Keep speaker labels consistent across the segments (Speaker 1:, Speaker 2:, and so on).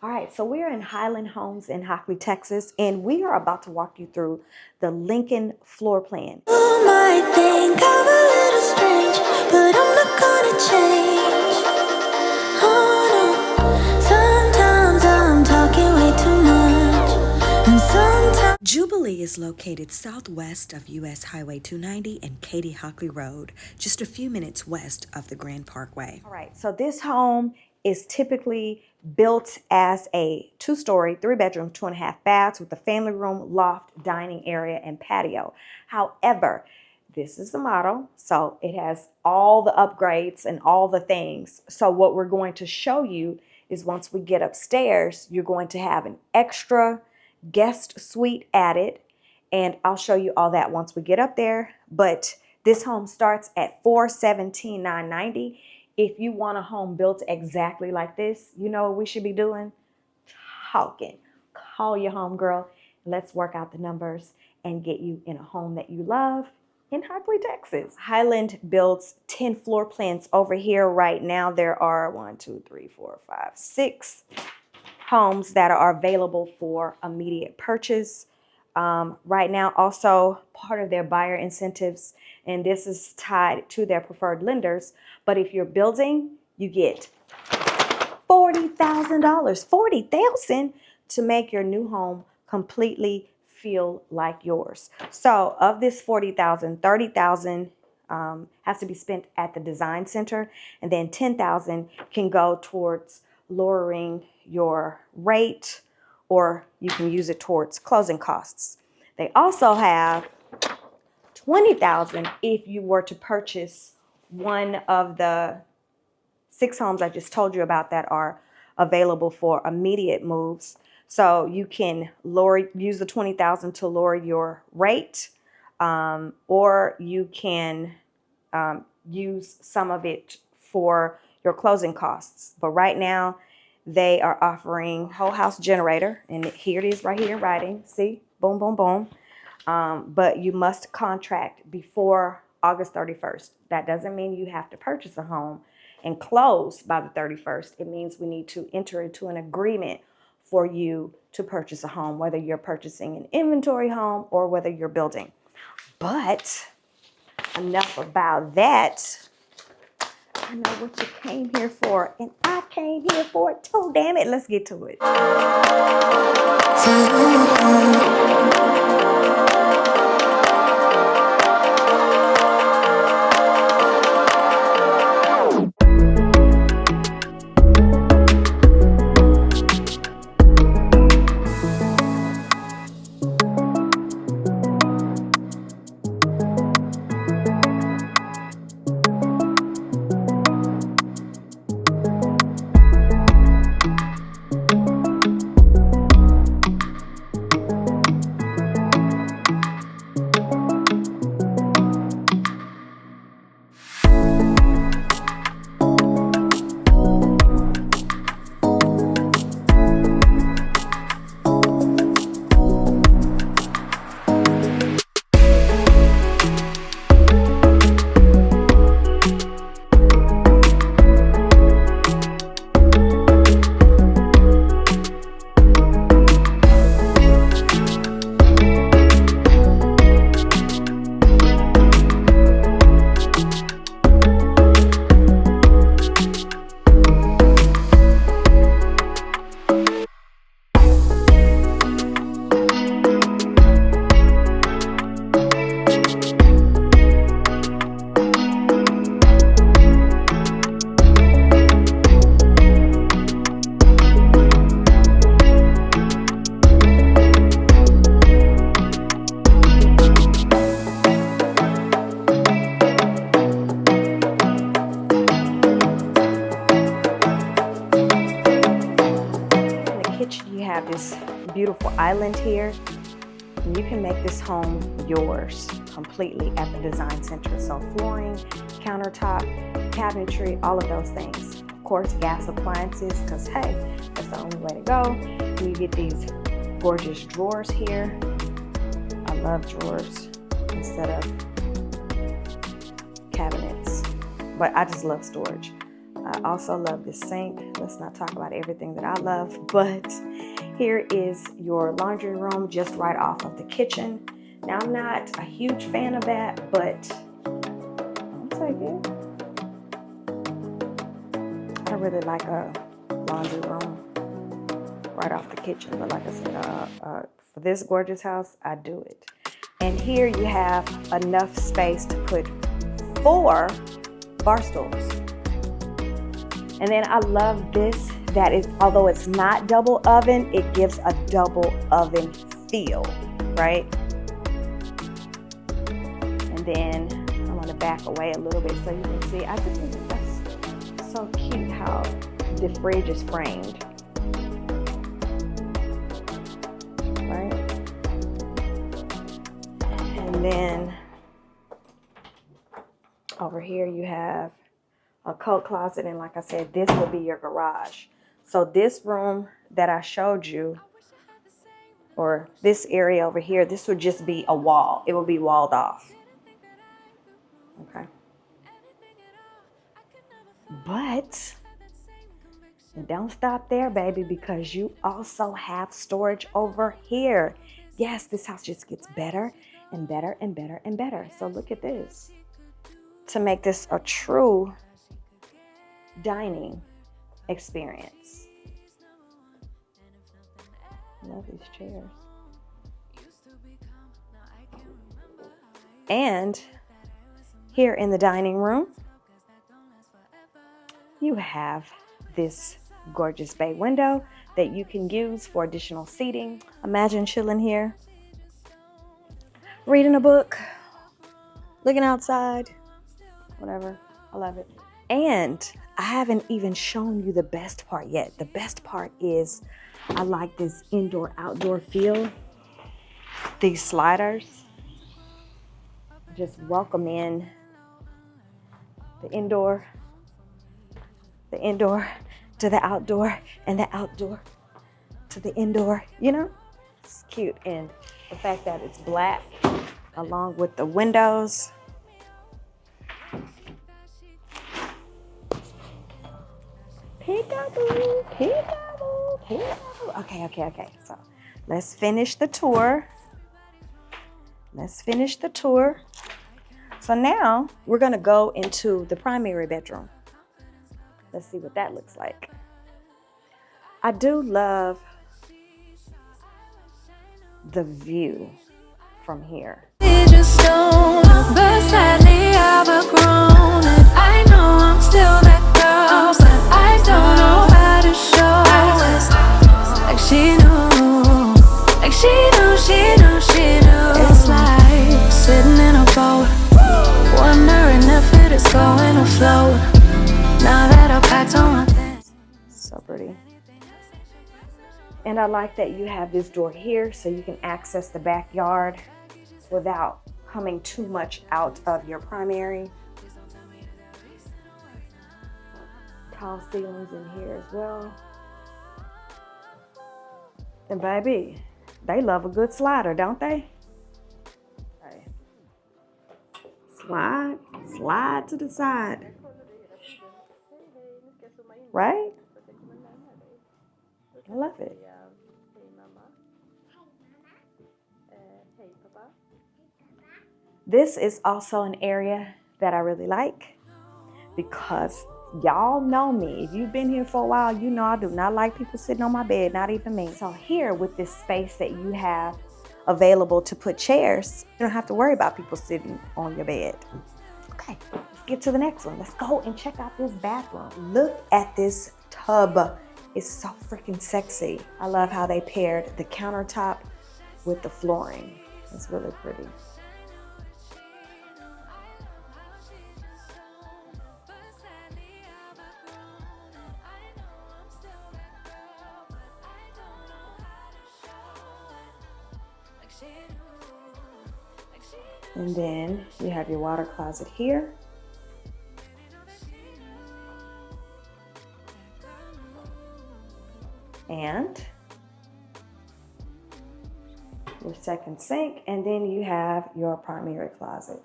Speaker 1: All right, so we're in Highland Homes in Hockley, Texas, and we are about to walk you through the Lincoln floor plan.
Speaker 2: You might think I'm a little strange, but I'm not gonna change. Oh no, sometimes I'm talking way too much, and sometimes. Jubilee is located southwest of US Highway 290 and Katy Hockley Road, just a few minutes west of the Grand Parkway.
Speaker 1: All right, so this home is typically built as a 2-story, 3-bedroom, 2.5 baths with a family room, loft, dining area, and patio. However, this is the model, so it has all the upgrades and all the things. So what we're going to show you is once we get upstairs, you're going to have an extra guest suite added, and I'll show you all that once we get up there. But this home starts at $417,990. If you want a home built exactly like this, you know what we should be doing? Talking. Call your home girl. Let's work out the numbers and get you in a home that you love in Hockley, Texas. Highland builds 10 floor plans over here. Right now, there are 6 homes that are available for immediate purchase. Right now, also part of their buyer incentives, and this is tied to their preferred lenders. But if you're building, you get $40,000, $40,000 to make your new home completely feel like yours. So of this $40,000, $30,000 has to be spent at the design center, and then $10,000 can go towards lowering your rate, or you can use it towards closing costs. They also have $20,000 if you were to purchase one of the 6 homes I just told you about that are available for immediate moves. So you can use the $20,000 to lower your rate, or you can use some of it for your closing costs. But right now, they are offering whole house generator, and here it is right here in writing. See, boom, boom, boom. But you must contract before August 31st. That doesn't mean you have to purchase a home and close by the 31st. It means we need to enter into an agreement for you to purchase a home, whether you're purchasing an inventory home or whether you're building. But enough about that. I know what you came here for, and I came here for it too. Damn it, let's get to it. This beautiful island here, and you can make this home yours completely at the design center. So flooring, countertop, cabinetry, all of those things. Of course, gas appliances, because hey, that's the only way to go. And you get these gorgeous drawers here. I love drawers instead of cabinets, but I just love storage. also love this sink. Let's not talk about everything that I love, but here is your laundry room just right off of the kitchen. Now, I'm not a huge fan of that, but I'll take it. I really like a laundry room right off the kitchen, but like I said, for this gorgeous house, I do it. And here you have enough space to put 4 bar stools. And then I love this, that is, although it's not double oven, it gives a double oven feel, right? And then I want to back away a little bit so you can see. I just think that's so cute how the fridge is framed, right? And then over here you have a coat closet, and like I said, this will be your garage. So this room that I showed you, or this area over here, this would just be a wall. It will be walled off. Okay. But don't stop there, baby, because you also have storage over here. Yes, this house just gets better and better and better and better. So look at this. To make this a true dining experience. Love these chairs. And here in the dining room, you have this gorgeous bay window that you can use for additional seating. Imagine chilling here, reading a book, looking outside, whatever. I love it. And I haven't even shown you the best part yet. The best part is I like this indoor-outdoor feel. These sliders just welcome in the indoor to the outdoor, and the outdoor to the indoor. You know, it's cute. And the fact that it's black along with the windows. Peekaboo, peekaboo, peekaboo. Okay. So let's finish the tour. So now we're going to go into the primary bedroom. Let's see what that looks like. I do love the view from here.
Speaker 2: But sadly I've outgrown it. I know I'm still that girl, but I don't know how to show it. Like she knew, like she knew. It's like sitting in a boat, wondering if it is going to float. Now that I've packed on my things.
Speaker 1: So pretty. And I like that you have this door here so you can access the backyard without coming too much out of your primary. Tall ceilings in here as well. And baby, they love a good slider, don't they? Okay. Slide to the side. Right? I love it. This is also an area that I really like because y'all know me. If you've been here for a while, you know I do not like people sitting on my bed, not even me. So here with this space that you have available to put chairs, you don't have to worry about people sitting on your bed. Okay, let's get to the next one. Let's go and check out this bathroom. Look at this tub. It's so freaking sexy. I love how they paired the countertop with the flooring. It's really pretty. And then you have your water closet here. And your second sink, and then you have your primary closet.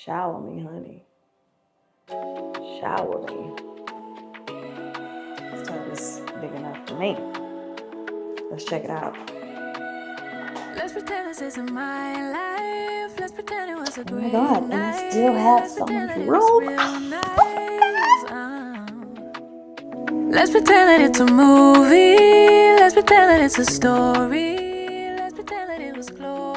Speaker 1: Shower me, honey. Shower me. This tub is big enough for me. Let's check it out.
Speaker 2: Let's pretend this isn't my life. Let's pretend it was a great
Speaker 1: Oh my God, and I still have so much room.
Speaker 2: Let's pretend that it's a movie. Let's pretend that it's a story. Let's pretend that it was glorious.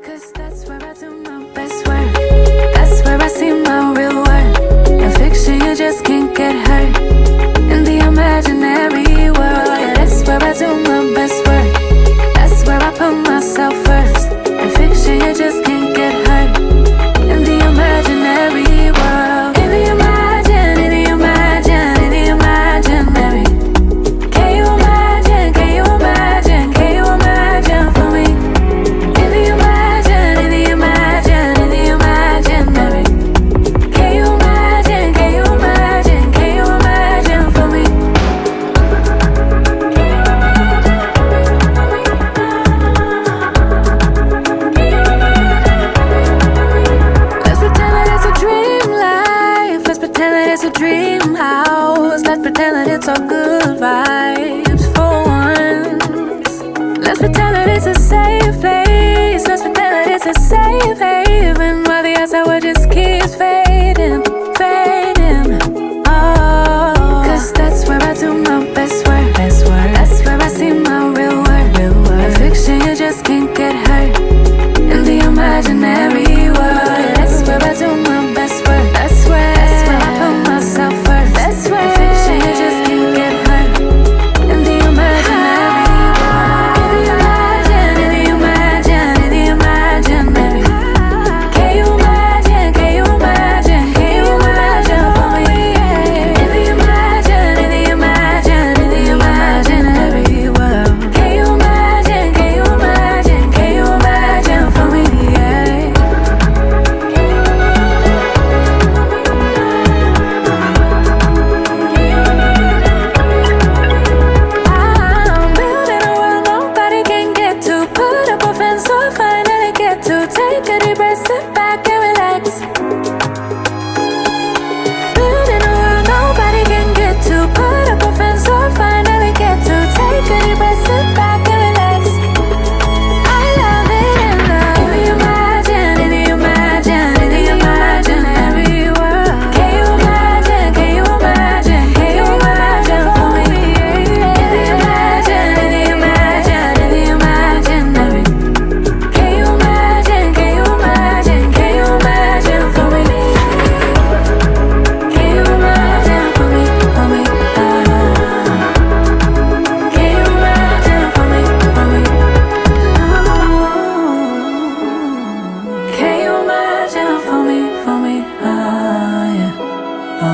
Speaker 2: 'Cause that's where I do my best work. That's where I see my real worth. In fiction, you just can't get hurt. In the imaginary world, yeah, that's where I do my best work. That's where I put myself first. In fiction, you just can't get hurt. In the imaginary world, in the imaginary. Can you imagine for me? In the imaginary. Can you imagine for me? Let's pretend that it's a dream life. Let's pretend that it's a dream house. Let's pretend that it's all good vibes for once. Let's pretend that it's a safe place. Let's pretend that it's a safe haven while the outside world just keeps fading. Oh, 'cause that's where I do my best work. That's where I see my real worth. In fiction, you just can't get hurt. In the imaginary world, yeah, that's where I do my best work. That's where I put myself first. That's where in fiction, you just can't get hurt. In the imaginary world, in the imaginary. Can you imagine for me? In the imaginary world. Can you imagine for me? Yeah. I'm building a world nobody can get to. Put up a fence so I finally get to. Take a deep breath, sit back and relax. Building a world nobody can get to. Put up a fence so I finally get to. Take a deep breath, sit back and relax. I love it in the imaginary world. Can you imagine for me? In the imaginary. Can you imagine for me? Can you imagine for me? Can you imagine for me? Can you imagine for me? Yeah. Oh.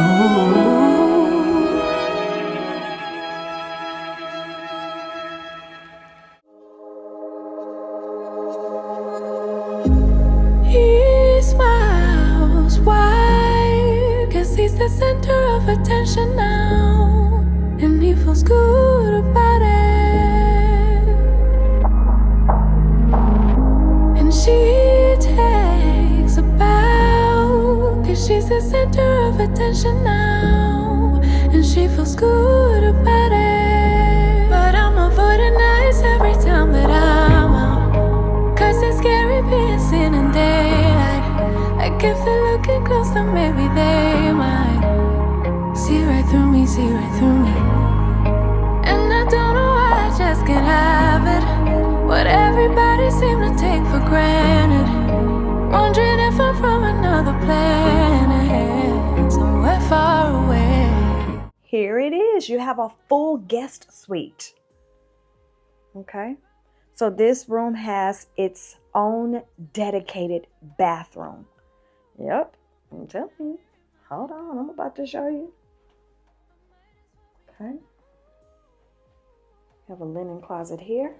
Speaker 2: He smiles wide 'cause he's the center of attention now, and he feels good about it. And she takes a bow 'cause she's the center of attention now, and she feels good about it. But I'm avoiding eyes every time that I'm out, 'cause it's scary being seen in daylight. Like if they're looking close, then maybe they might see right through me. And I don't know why I just can't have it. What everybody seem to take for granted. Wondering if I'm from another planet, somewhere far away.
Speaker 1: Here it is. You have a full guest suite. Okay. So this room has its own dedicated bathroom. Yep. I'm telling you. Hold on. I'm about to show you. Okay. Have a linen closet here.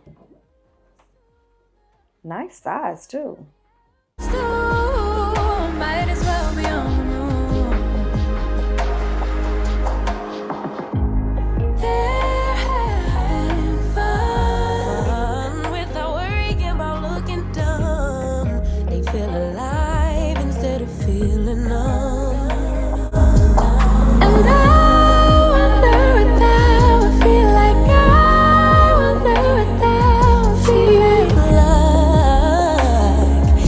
Speaker 1: Nice size too.
Speaker 2: Might as well be on the moon. They're having fun without worrying about looking dumb. feel alive instead of feeling numb. And I wonder without a feel like I wonder without a feel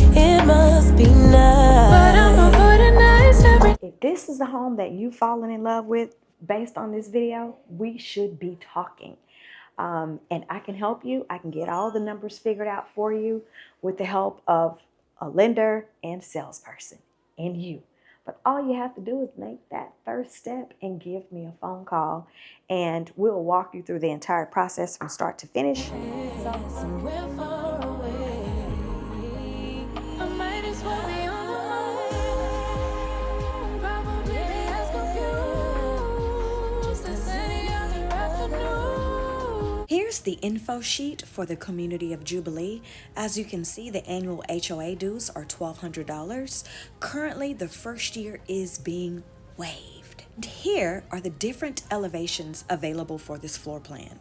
Speaker 2: like it must be nice. But I'm avoiding nice every.
Speaker 1: If this is the home that you've fallen in love with based on this video, we should be talking. And I can help you. I can get all the numbers figured out for you with the help of a lender and salesperson and you. But all you have to do is make that first step and give me a phone call, and we'll walk you through the entire process from start to finish.
Speaker 2: Somewhere far away, I might as well be on the road. Probably as confused, just as any other afternoon.
Speaker 1: Here's the info sheet for the community of Jubilee. As you can see, the annual HOA dues are $1,200. Currently, the first year is being waived. Here are the different elevations available for this floor plan.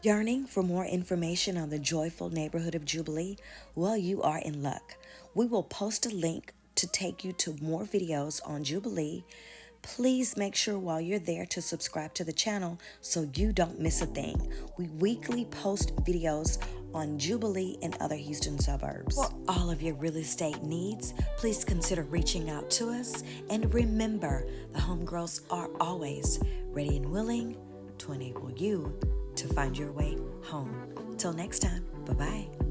Speaker 1: Yearning for more information on the joyful neighborhood of Jubilee? Well, you are in luck. We will post a link to take you to more videos on Jubilee. Please make sure while you're there to subscribe to the channel so you don't miss a thing. We weekly post videos on Jubilee and other Houston suburbs. For all of your real estate needs, please consider reaching out to us. And remember, the homegirls are always ready and willing to enable you to find your way home. Till next time, bye-bye.